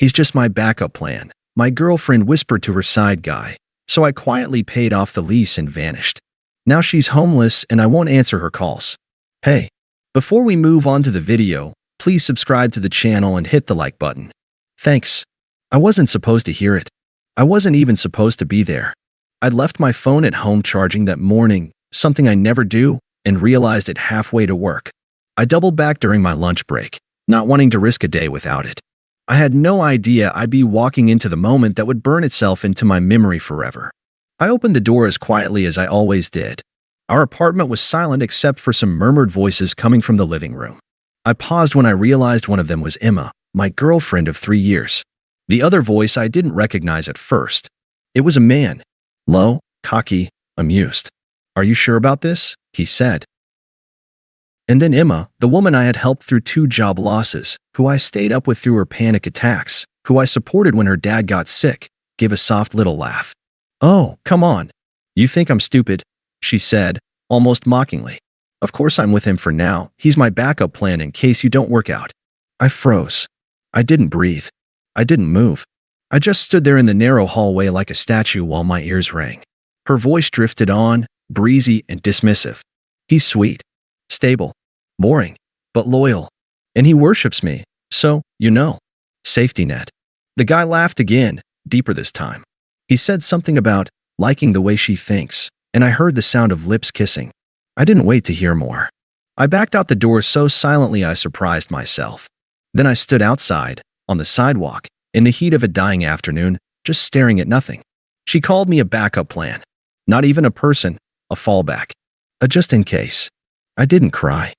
He's just my backup plan, my girlfriend whispered to her side guy, so I quietly paid off the lease and vanished. Now she's homeless and I won't answer her calls. Hey, before we move on to the video, please subscribe to the channel and hit the like button. Thanks. I wasn't supposed to hear it. I wasn't even supposed to be there. I'd left my phone at home charging that morning, something I never do, and realized it halfway to work. I doubled back during my lunch break, not wanting to risk a day without it. I had no idea I'd be walking into the moment that would burn itself into my memory forever. I opened the door as quietly as I always did. Our apartment was silent except for some murmured voices coming from the living room. I paused when I realized one of them was Emma, my girlfriend of 3 years. The other voice I didn't recognize at first. It was a man. Low, cocky, amused. "Are you sure about this?" he said. And then Emma, the woman I had helped through 2 job losses, who I stayed up with through her panic attacks, who I supported when her dad got sick, gave a soft little laugh. "Oh, come on. You think I'm stupid?" she said, almost mockingly. "Of course I'm with him for now. He's my backup plan in case you don't work out." I froze. I didn't breathe. I didn't move. I just stood there in the narrow hallway like a statue while my ears rang. Her voice drifted on, breezy and dismissive. "He's sweet, stable, boring, but loyal. And he worships me, so, safety net." The guy laughed again, deeper this time. He said something about liking the way she thinks, and I heard the sound of lips kissing. I didn't wait to hear more. I backed out the door so silently I surprised myself. Then I stood outside, on the sidewalk, in the heat of a dying afternoon, just staring at nothing. She called me a backup plan. Not even a person, a fallback. A just in case. I didn't cry.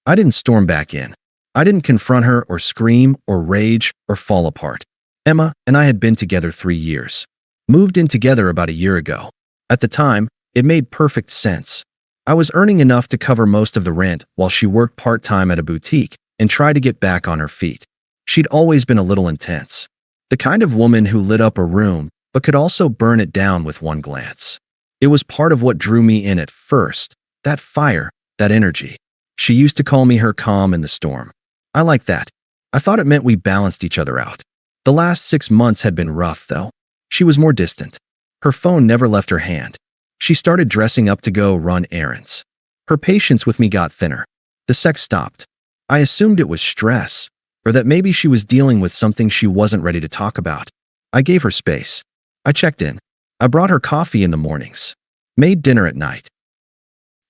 I didn't storm back in. I didn't confront her or scream or rage or fall apart. Emma and I had been together 3 years. Moved in together about a year ago. At the time, it made perfect sense. I was earning enough to cover most of the rent while she worked part-time at a boutique and tried to get back on her feet. She'd always been a little intense. The kind of woman who lit up a room but could also burn it down with one glance. It was part of what drew me in at first. That fire, that energy. She used to call me her calm in the storm. I liked that. I thought it meant we balanced each other out. The last 6 months had been rough, though. She was more distant. Her phone never left her hand. She started dressing up to go run errands. Her patience with me got thinner. The sex stopped. I assumed it was stress, or that maybe she was dealing with something she wasn't ready to talk about. I gave her space. I checked in. I brought her coffee in the mornings. Made dinner at night.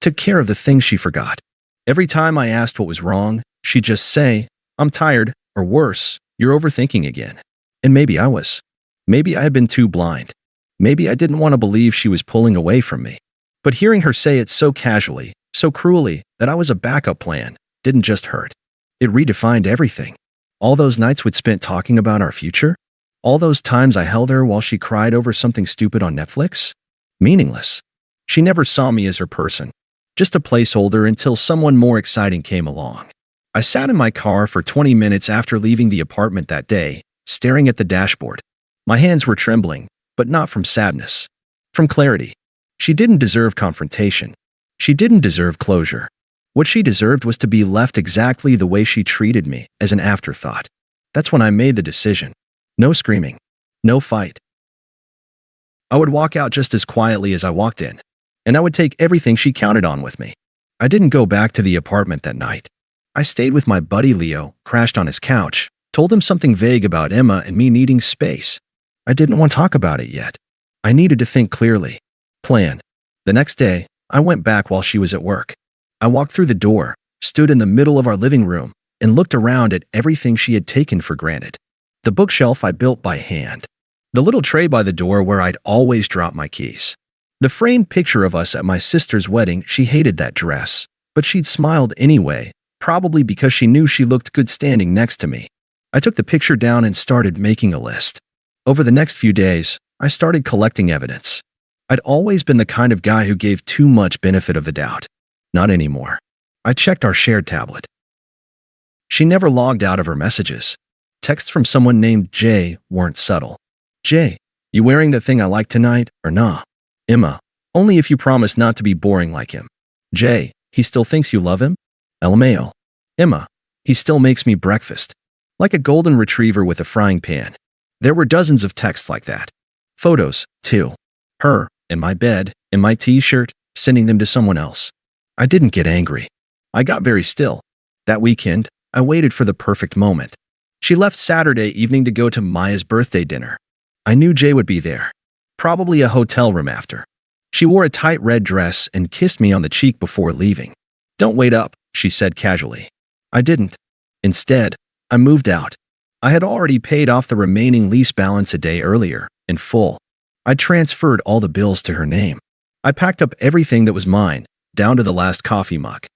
Took care of the things she forgot. Every time I asked what was wrong, she'd just say, "I'm tired," or worse, "You're overthinking again." And maybe I was. Maybe I had been too blind. Maybe I didn't want to believe she was pulling away from me. But hearing her say it so casually, so cruelly, that I was a backup plan, didn't just hurt. It redefined everything. All those nights we'd spent talking about our future? All those times I held her while she cried over something stupid on Netflix? Meaningless. She never saw me as her person. Just a placeholder until someone more exciting came along. I sat in my car for 20 minutes after leaving the apartment that day, staring at the dashboard. My hands were trembling, but not from sadness. From clarity. She didn't deserve confrontation. She didn't deserve closure. What she deserved was to be left exactly the way she treated me, as an afterthought. That's when I made the decision. No screaming. No fight. I would walk out just as quietly as I walked in, and I would take everything she counted on with me. I didn't go back to the apartment that night. I stayed with my buddy Leo, crashed on his couch, told him something vague about Emma and me needing space. I didn't want to talk about it yet. I needed to think clearly. Plan. The next day, I went back while she was at work. I walked through the door, stood in the middle of our living room, and looked around at everything she had taken for granted. The bookshelf I built by hand. The little tray by the door where I'd always drop my keys. The framed picture of us at my sister's wedding. She hated that dress, but she'd smiled anyway, probably because she knew she looked good standing next to me. I took the picture down and started making a list. Over the next few days, I started collecting evidence. I'd always been the kind of guy who gave too much benefit of the doubt. Not anymore. I checked our shared tablet. She never logged out of her messages. Texts from someone named Jay weren't subtle. "Jay, you wearing the thing I like tonight, or nah?" Emma, "Only if you promise not to be boring like him." Jay, "He still thinks you love him?" LMAO. Emma, "He still makes me breakfast." like a golden retriever with a frying pan. There were dozens of texts like that. Photos, too. Her, in my bed, in my t-shirt, sending them to someone else. I didn't get angry. I got very still. That weekend, I waited for the perfect moment. She left Saturday evening to go to Maya's birthday dinner. I knew Jay would be there. Probably a hotel room after. She wore a tight red dress and kissed me on the cheek before leaving. "Don't wait up," she said casually. I didn't. Instead, I moved out. I had already paid off the remaining lease balance a day earlier, in full. I transferred all the bills to her name. I packed up everything that was mine, down to the last coffee mug.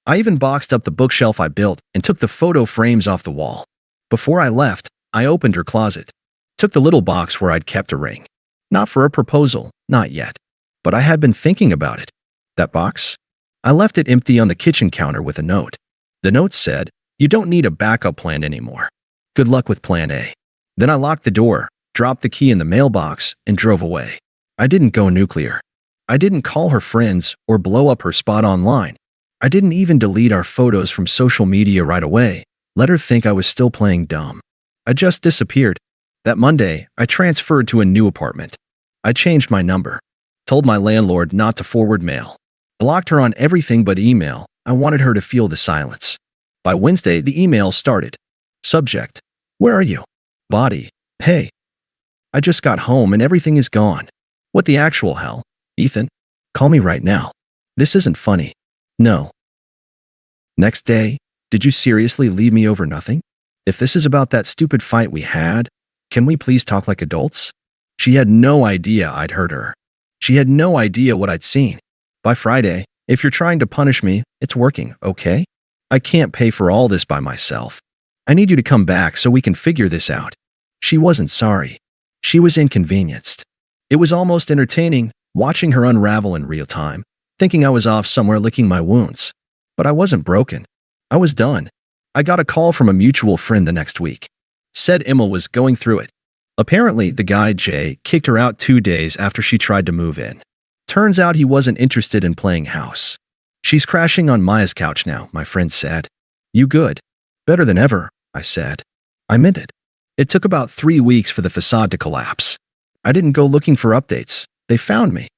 I even boxed up the bookshelf I built and took the photo frames off the wall. Before I left, I opened her closet. Took the little box where I'd kept a ring. Not for a proposal, not yet. But I had been thinking about it. That box? I left it empty on the kitchen counter with a note. The note said, "You don't need a backup plan anymore. Good luck with plan A." Then I locked the door, dropped the key in the mailbox, and drove away. I didn't go nuclear. I didn't call her friends or blow up her spot online. I didn't even delete our photos from social media right away, let her think I was still playing dumb. I just disappeared. That Monday, I transferred to a new apartment. I changed my number, told my landlord not to forward mail, blocked her on everything but email. I wanted her to feel the silence. By Wednesday, the email started. Subject: "Where are you?" Body: "Hey. I just got home and everything is gone." What the actual hell? Ethan, call me right now. This isn't funny. No. Next day: "Did you seriously leave me over nothing? If this is about that stupid fight we had, can we please talk like adults?" She had no idea I'd hurt her. She had no idea what I'd seen. By Friday: "If you're trying to punish me, it's working, okay? I can't pay for all this by myself. I need you to come back so we can figure this out." She wasn't sorry. She was inconvenienced. It was almost entertaining, watching her unravel in real time, thinking I was off somewhere licking my wounds. But I wasn't broken. I was done. I got a call from a mutual friend the next week. Said Emma was going through it. Apparently, the guy, Jay, kicked her out 2 days after she tried to move in. Turns out he wasn't interested in playing house. "She's crashing on Maya's couch now," my friend said. "You good?" "Better than ever," I said. I meant it. It took about 3 weeks for the facade to collapse. I didn't go looking for updates. They found me.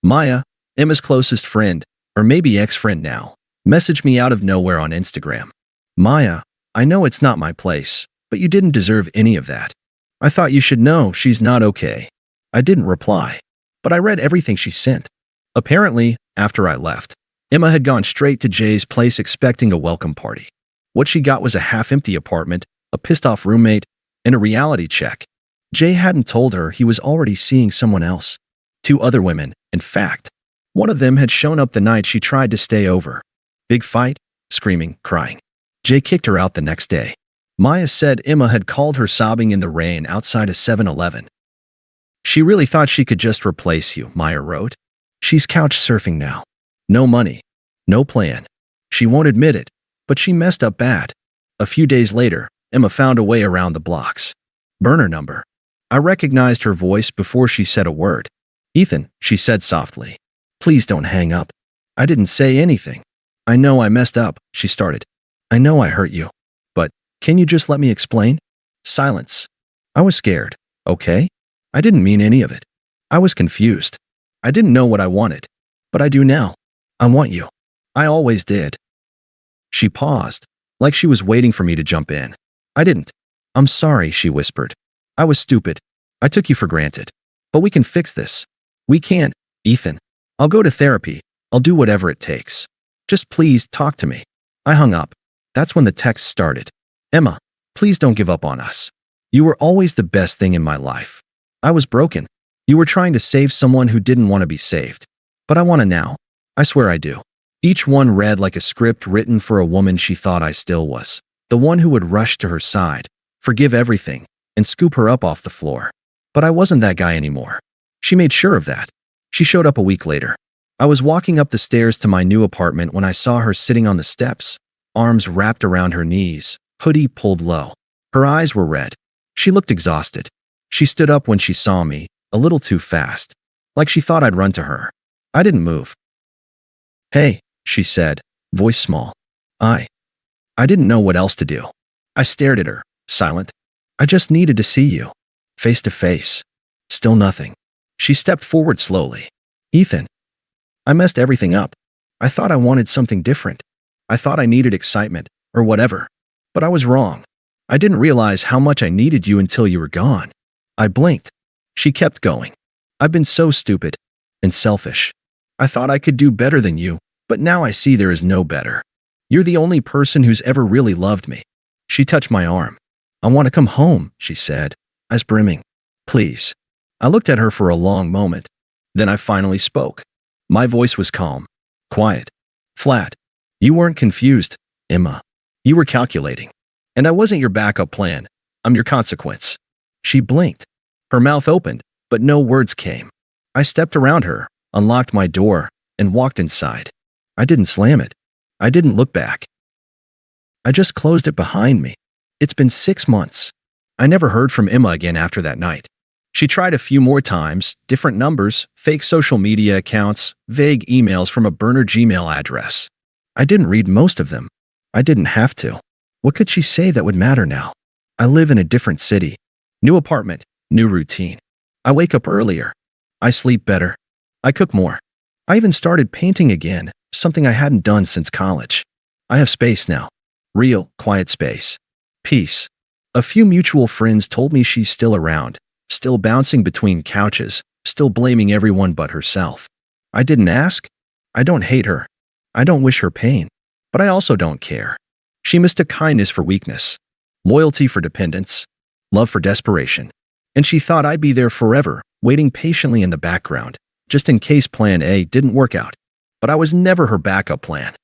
Maya, Emma's closest friend, or maybe ex-friend now, messaged me out of nowhere on Instagram. "Maya, I know it's not my place, but you didn't deserve any of that. I thought you should know she's not okay." I didn't reply, but I read everything she sent. Apparently, after I left, Emma had gone straight to Jay's place expecting a welcome party. What she got was a half-empty apartment, a pissed-off roommate, and a reality check. Jay hadn't told her he was already seeing someone else. 2 other women, in fact. One of them had shown up the night she tried to stay over. Big fight, screaming, crying. Jay kicked her out the next day. Maya said Emma had called her sobbing in the rain outside a 7-Eleven. "She really thought she could just replace you," Maya wrote. "She's couch surfing now. No money. No plan. She won't admit it, but she messed up bad." A few days later, Emma found a way around the blocks. Burner number. I recognized her voice before she said a word. "Ethan," she said softly. "Please don't hang up." I didn't say anything. "I know I messed up," she started. "I know I hurt you. But can you just let me explain?" Silence. I was scared. Okay? I didn't mean any of it. I was confused. I didn't know what I wanted. But I do now. I want you. I always did. She paused, like she was waiting for me to jump in. I didn't. "I'm sorry," she whispered. "I was stupid. I took you for granted. But we can fix this. We can, Ethan. I'll go to therapy. I'll do whatever it takes. Just please talk to me." I hung up. That's when the text started. "Emma, please don't give up on us. You were always the best thing in my life. I was broken. You were trying to save someone who didn't want to be saved. But I want to now. I swear I do." Each one read like a script written for a woman she thought I still was. The one who would rush to her side, forgive everything, and scoop her up off the floor. But I wasn't that guy anymore. She made sure of that. She showed up a week later. I was walking up the stairs to my new apartment when I saw her sitting on the steps, arms wrapped around her knees, hoodie pulled low. Her eyes were red. She looked exhausted. She stood up when she saw me, a little too fast, like she thought I'd run to her. I didn't move. "Hey," she said, voice small. I didn't know what else to do. I stared at her, silent. I just needed to see you. Face to face. Still nothing. She stepped forward slowly. Ethan. I messed everything up. I thought I wanted something different. I thought I needed excitement, or whatever. But I was wrong. I didn't realize how much I needed you until you were gone. I blinked. She kept going. I've been so stupid and selfish. I thought I could do better than you, but now I see there is no better. You're the only person who's ever really loved me. She touched my arm. I want to come home, she said, eyes brimming. Please. I looked at her for a long moment. Then I finally spoke. My voice was calm, quiet, flat. You weren't confused, Emma. You were calculating. And I wasn't your backup plan. I'm your consequence. She blinked. Her mouth opened, but no words came. I stepped around her, unlocked my door, and walked inside. I didn't slam it. I didn't look back. I just closed it behind me. It's been 6 months. I never heard from Emma again after that night. She tried a few more times, different numbers, fake social media accounts, vague emails from a burner Gmail address. I didn't read most of them. I didn't have to. What could she say that would matter now? I live in a different city. New apartment, new routine. I wake up earlier. I sleep better. I cook more. I even started painting again, something I hadn't done since college. I have space now. Real, quiet space. Peace. A few mutual friends told me she's still around, still bouncing between couches, still blaming everyone but herself. I didn't ask. I don't hate her. I don't wish her pain. But I also don't care. She mistook kindness for weakness, loyalty for dependence, love for desperation. And she thought I'd be there forever, waiting patiently in the background, just in case plan A didn't work out. But I was never her backup plan.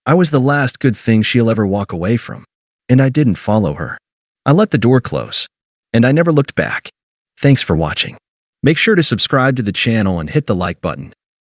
I was the last good thing she'll ever walk away from. And I didn't follow her. I let the door close. And I never looked back. Thanks for watching. Make sure to subscribe to the channel and hit the like button.